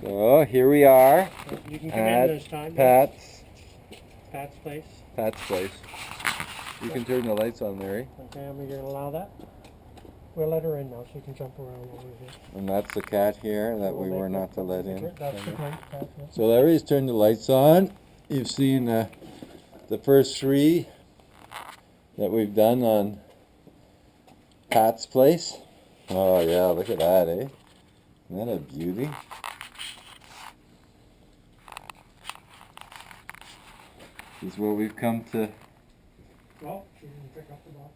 So here we are You can come at in this time. Pat's Place. place. You can turn the lights on, Larry. Okay, are we going to allow that? We'll let her in now, so you can jump around over here. And that's the cat here that we were not to let in. That's the cat, yeah. So Larry's turned the lights on. You've seen the first 3 that we've done on Pat's place. Oh yeah, look at that, eh? Isn't that a beauty? This is what we've come to. Well, she didn't pick up the box.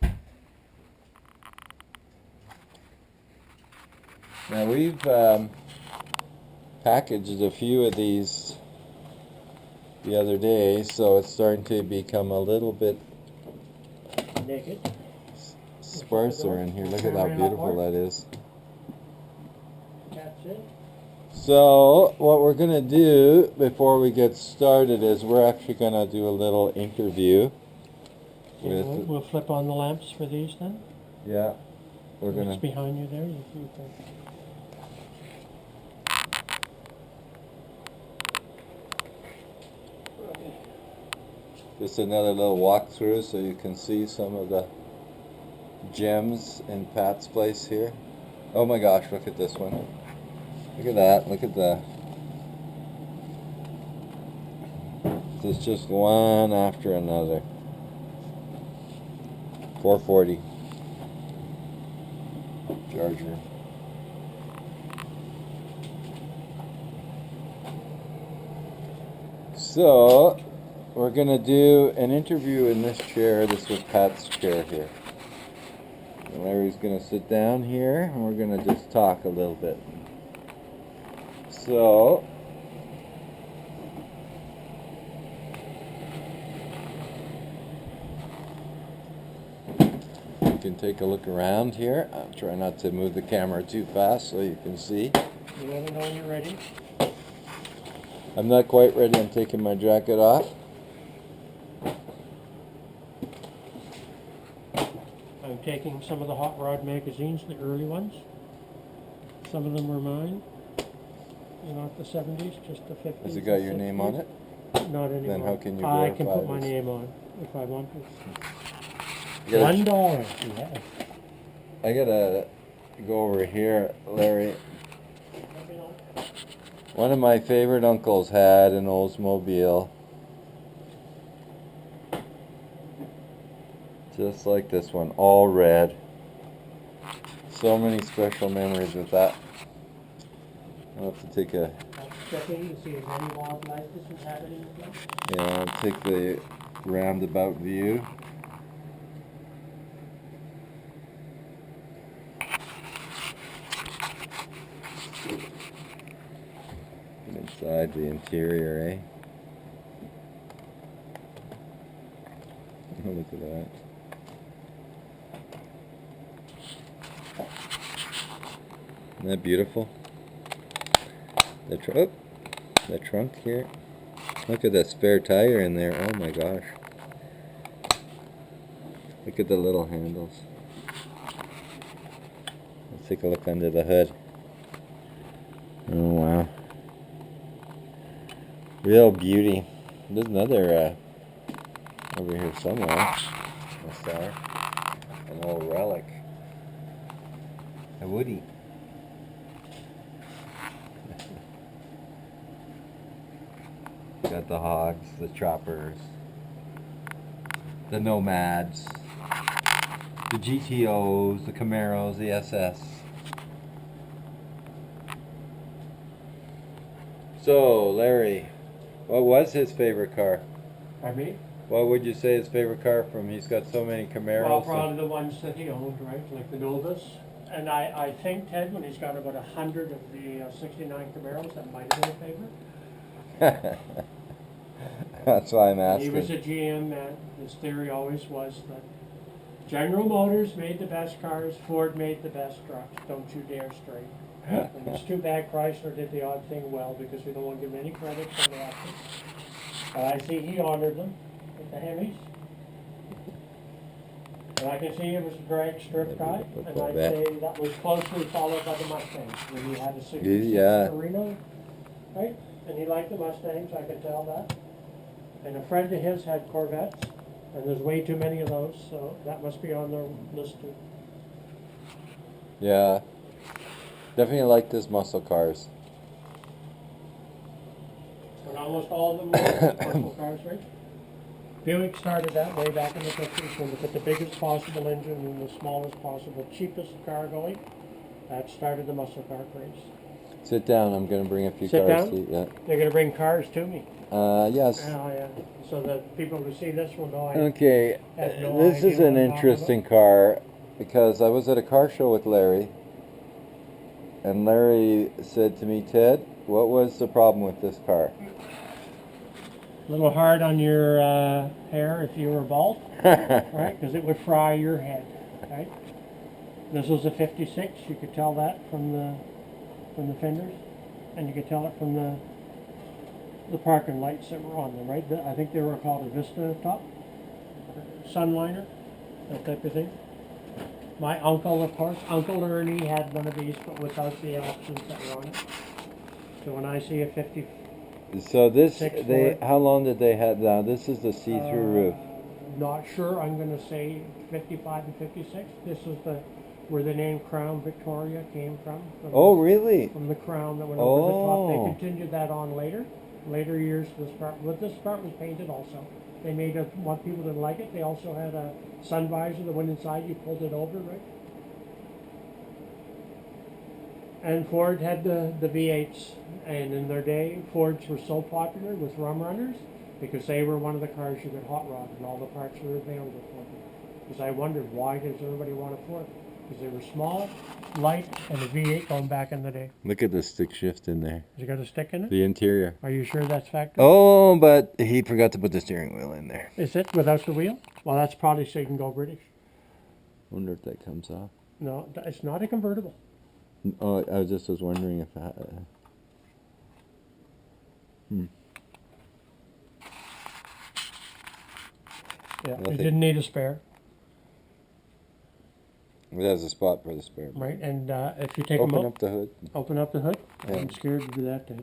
Okay. Now we've packaged a few of these the other day, so it's starting to become a little bit naked. Sparser in here. Look at how beautiful that is. That's it. So what we're going to do before we get started is we're actually going to do a little interview. We'll flip on the lamps for these then? Yeah. We're going to... It's behind you there. You can... Just another little walkthrough so you can see some of the gems in Pat's place here. Oh my gosh, look at this one. Look at that, look at that. This is just one after another. 440 charger. So we're going to do an interview in this chair. This is Pat's chair here. And Larry's going to sit down here and we're going to just talk a little bit. So, you can take a look around here. I'll try not to move the camera too fast so you can see. You let me know when you're ready. I'm not quite ready. I'm taking my jacket off. I'm taking some of the Hot Rod magazines, the early ones. Some of them were mine. Not the 70s, just the 50s. Has it got your name on it? Not anymore. Then how can you I verify can put my this? name on if I want to. $1. Yes. I gotta go over here, Larry. One of my favorite uncles had an Oldsmobile. Just like this one, all red. So many special memories with that. I'll have to take a... Checking to see if any wildlife is happening again. Yeah, I'll take the roundabout view. Inside the interior, eh? Look at that. Isn't that beautiful? The trunk here. Look at that spare tire in there. Oh my gosh. Look at the little handles. Let's take a look under the hood. Oh wow. Real beauty. There's another over here somewhere. A star. An old relic. A Woody. Got the Hogs, the Choppers, the Nomads, the GTOs, the Camaros, the SS. So, Larry, what was his favorite car? Pardon me? What would you say his favorite car from? He's got so many Camaros. Well, probably the ones that he owned, right? Like the Novas. And I think, Ted, when he's got about 100 of the 69 Camaros, that might have been a favorite. That's why I'm asking. He was a GM man. His theory always was that General Motors made the best cars, Ford made the best trucks. Don't you dare stray. And it's too bad Chrysler did the odd thing well, because we don't want to give him any credit for that. But I see he honored them with the Hemis. And I can see it was a drag strip guy, and I'd Yeah. say that was closely followed by the Mustangs. When he had a 66 Yeah. Torino, right? And he liked the Mustangs, I could tell that. And a friend of his had Corvettes, and there's way too many of those, so that must be on the list too. Yeah. Definitely like his muscle cars. But almost all of them were muscle cars, right? Buick started that way back in the 50s when they put the biggest possible engine in the smallest possible, cheapest car going. That started the muscle car craze. Sit down. I'm gonna bring a few Sit cars down? to you. Yeah. They're going to bring cars to me. Yes. Yeah. So that people who see this will know I Okay. have no This idea is what an I'm talking interesting car because I was at a car show with Larry, and Larry said to me, "Ted, what was the problem with this car?" a little hard on your hair if you were bald, right? Because it would fry your head, right? This was a 56. You could tell that from the fenders, and you could tell it from the parking lights that were on them, right? I think they were called a Vista top, Sunliner, that type of thing. My uncle, of course, Uncle Ernie had one of these, but without the options that were on it. So when I see a 50, So this, Six they, Ford. how long did they have now? This is the see-through roof. Not sure. I'm going to say 55 and 56. This is where the name Crown Victoria came from. Oh, really? From the crown that went over the top. Oh. They continued that on later years. This part, but this part was painted also. They made it. What people didn't like it. They also had a sun visor that went inside. You pulled it over, right? And Ford had the V8s, and in their day, Fords were so popular with rum runners because they were one of the cars you could hot rod, and all the parts were available for them. Because I wondered, why does everybody want a Ford? Because they were small, light, and a V8 going back in the day. Look at the stick shift in there. Has it got a stick in it? The interior. Are you sure that's factory? Oh, but he forgot to put the steering wheel in there. Is it without the wheel? Well, that's probably so you can go British. Wonder if that comes off. No, it's not a convertible. Oh, I was wondering if. Yeah, Well, it if it- didn't need a spare, It has a spot for the spare. right? And if you take Open them up the hood. open up the hood. Yeah. I'm scared to do that, Dave.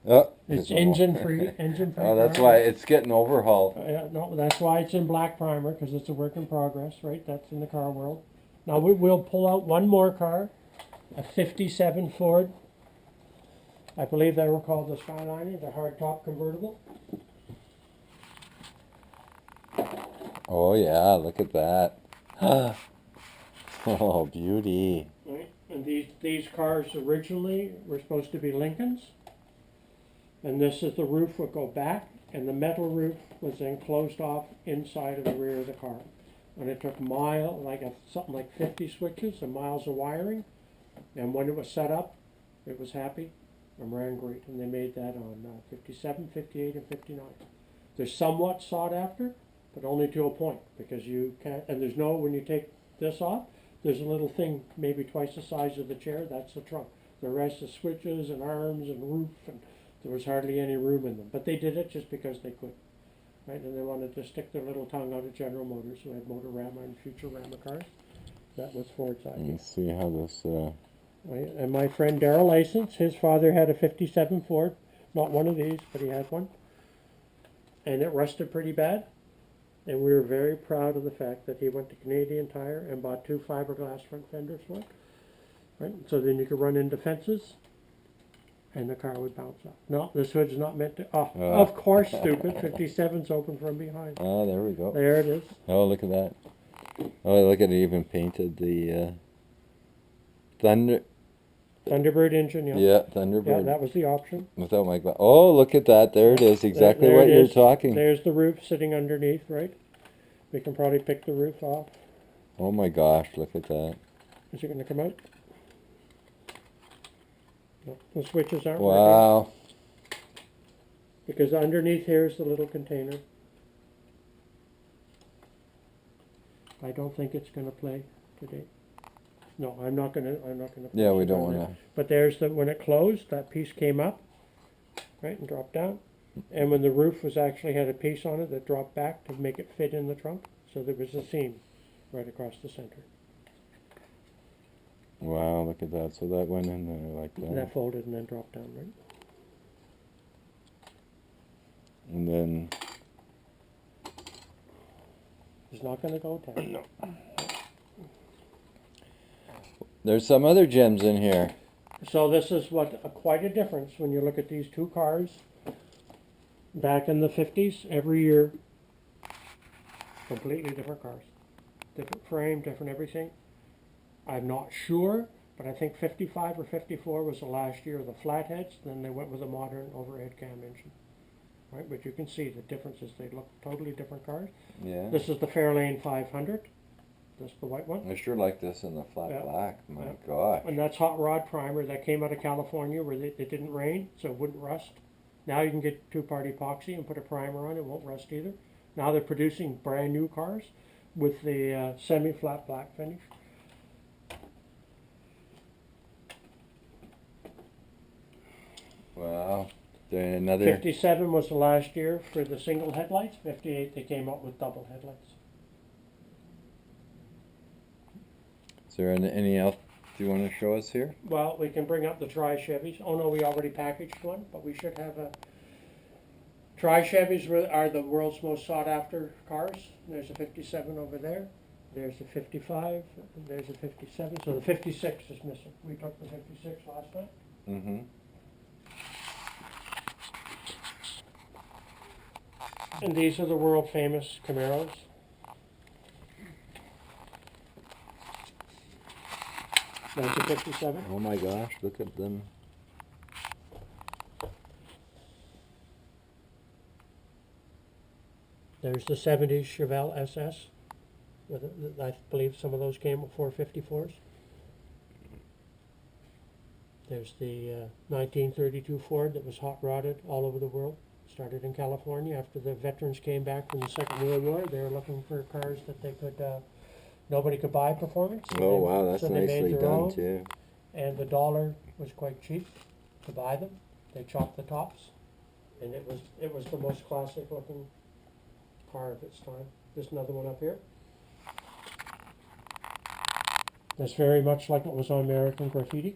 Oh, It's a engine wall. free. Engine free. Oh, that's car. why it's getting overhauled. Yeah, no, that's why it's in black primer, because it's a work in progress, right? That's in the car world. Now we'll pull out one more car, a 57 Ford. I believe they were called the Skyliner, the hardtop convertible. Oh yeah, look at that. Oh, beauty. Right? And these cars originally were supposed to be Lincolns. And this is the roof would go back, and the metal roof was then closed off inside of the rear of the car. And it took something like 50 switches and miles of wiring. And when it was set up, it was happy and ran great. And they made that on 57, 58, and 59. They're somewhat sought after, but only to a point, because you can't, and there's no, when you take this off, there's a little thing maybe twice the size of the chair, that's the trunk. The rest is switches and arms and roof, and there was hardly any room in them. But they did it just because they could, right? And they wanted to stick their little tongue out at General Motors, who had Motorama and Futurama cars. That was Ford's idea. Let's see how this. Right? And my friend Darrell License, his father had a 57 Ford, not one of these, but he had one. And it rusted pretty bad. And we were very proud of the fact that he went to Canadian Tire and bought 2 fiberglass front fenders for it. Right? So then you could run into fences and the car would bounce off. No, this hood's not meant to. Oh, of course, stupid. 57's open from behind. Oh, there we go. There it is. Oh, look at that. Oh, look at it. Even painted the Thunderbird engine, yeah. Yeah, Yeah, Thunderbird. that was the option. Without my glass. Oh, look at that. There it is. Exactly There what it you're is. talking. There's the roof sitting underneath, right? We can probably pick the roof off. Oh my gosh, look at that. Is it going to come out? No, the switches aren't working. Wow. Because underneath here is the little container. I don't think it's going to play today. No, I'm not going to. Yeah, we don't want to. But there's when it closed, that piece came up, right, and dropped down. And when the roof was actually had a piece on it that dropped back to make it fit in the trunk, so there was a seam. right across the center. Wow, look at that. So that went in there like And that. that folded and then dropped down, right? And then, It's not going to go down. no. There's some other gems in here. So this is quite a difference when you look at these two cars. Back in the 50s, every year, completely different cars. Different frame, different everything. I'm not sure, but I think 55 or 54 was the last year of the flatheads. Then they went with a modern overhead cam engine. Right, but you can see the differences. They look totally different cars. Yeah. This is the Fairlane 500. This is the white one. I sure like this in the flat Yeah. black. My Yeah. gosh. And that's hot rod primer that came out of California where it didn't rain, so it wouldn't rust. Now you can get two-part epoxy and put a primer on it, won't rust either. Now they're producing brand new cars with the semi-flat black finish. Wow. Then another. 57 was the last year for the single headlights. 58 they came out with double headlights. Is there any else you want to show us here? Well, we can bring up the Tri-Chevys. Oh no, we already packaged one, but we should have a... Tri-Chevys are the world's most sought after cars. There's a 57 over there. There's a 55. There's a 57. So the 56 is missing. We took the 56 last time. Mm-hmm. And these are the world famous Camaros. That's a 57. Oh my gosh, look at them. There's the 70s Chevelle SS. I believe some of those came with 454s. There's the 1932 Ford that was hot rodded all over the world. Started in California after the veterans came back from the Second World War. They were looking for cars that they could, nobody could buy performance. So Oh they- wow, that's so they made nicely their done own. too. And the dollar was quite cheap to buy them. They chopped the tops, and it was the most classic looking car of its time. There's another one up here. That's very much like what was on American Graffiti.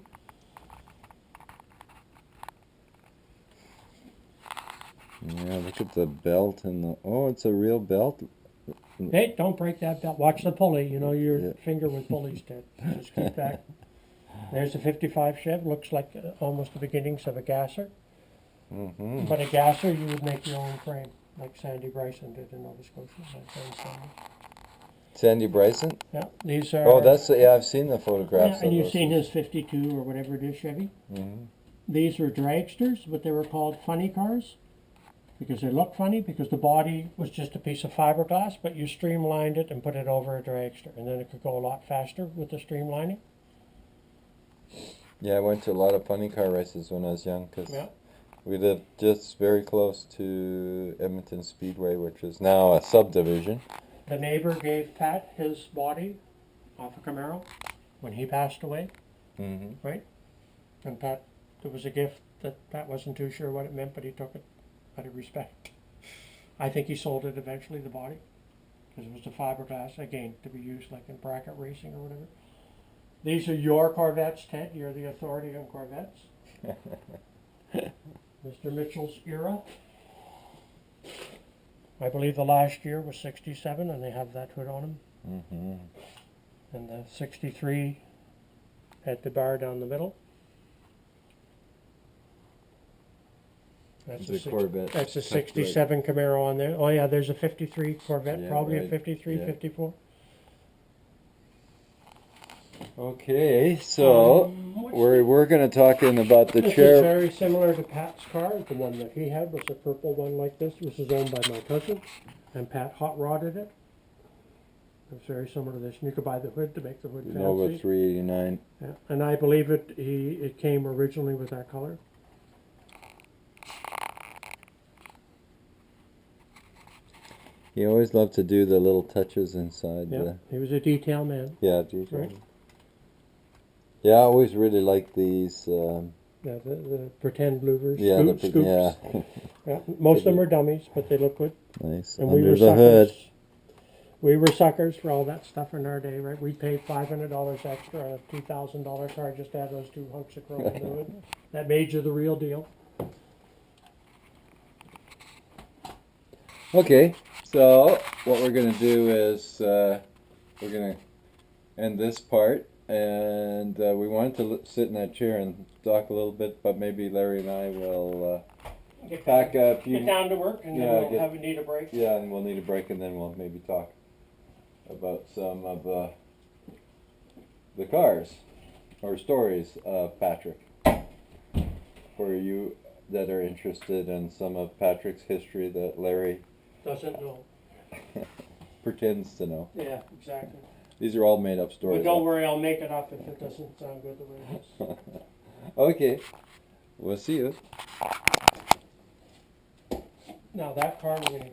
Yeah, look at the belt and the. Oh, it's a real belt. Hey, don't break that belt. Watch the pulley. You know your Yeah. finger with pulleys, Ted. Just keep back. There's a 55 Chev. Looks like almost the beginnings of a gasser. Mm-hmm. But a gasser, you would make your own frame, like Sandy Bryson did in Nova Scotia. My friend Sandy. Sandy Bryson. Yeah, these are. Oh, that's yeah. I've seen the photographs. Yeah, and of you've those. seen his 52 or whatever it is Chevy. Mm-hmm. These were dragsters, but they were called funny cars because they looked funny because the body was just a piece of fiberglass, but you streamlined it and put it over a dragster, and then it could go a lot faster with the streamlining. Yeah, I went to a lot of funny car races when I was young because Yeah. we lived just very close to Edmonton Speedway, which is now a subdivision. The neighbor gave Pat his body off a Camaro when he passed away, Mm-hmm. and Pat, it was a gift that Pat wasn't too sure what it meant, but he took it out of respect. I think he sold it eventually, the body, because it was a fiberglass, again, to be used like in bracket racing or whatever. These are your Corvettes, Ted. You're the authority on Corvettes. Mr. Mitchell's era. I believe the last year was 67, and they have that hood on them. Mm-hmm. And the 63 had the bar down the middle. That's The Corvette. That's a tucked right- 67 Camaro on there. Oh yeah, there's a 53 Corvette, Yeah, probably a right. 53, Yeah. 54. Okay, so we're going to talk in about the This is chair. very similar to Pat's car. The one that he had was a purple one like this. This is owned by my cousin, and Pat hot rodded it. It's very similar to this. And you could buy the hood to make the hood Nova fancy. 389. Yeah. And I believe it came originally with that color. He always loved to do the little touches inside. Yeah, he was a detail man. Yeah, detail. Right. Yeah, I always really like these. Yeah, the pretend louvers. Yeah, scoops. yeah, Yeah, most of them are dummies, but they look good. nice. And Under we were the hood. suckers. We were suckers for all that stuff in our day, right? We paid $500 extra, a $2,000 car just to have those two hunks of chrome into it. That made you the real deal. Okay, so what we're gonna do is we're gonna end this part, and we wanted to sit in that chair and talk a little bit, but maybe Larry and I will pack a few. Get down to work, and Yeah, then we'll need a break. Yeah, and we'll need a break, and then we'll maybe talk about some of the cars or stories of Patrick. For you that are interested in some of Patrick's history that Larry Doesn't know. pretends to know. Yeah, exactly. These are all made up stories. But don't worry, I'll make it up if it doesn't sound good the way it is. Okay, we'll see you. Now that car we're gonna get.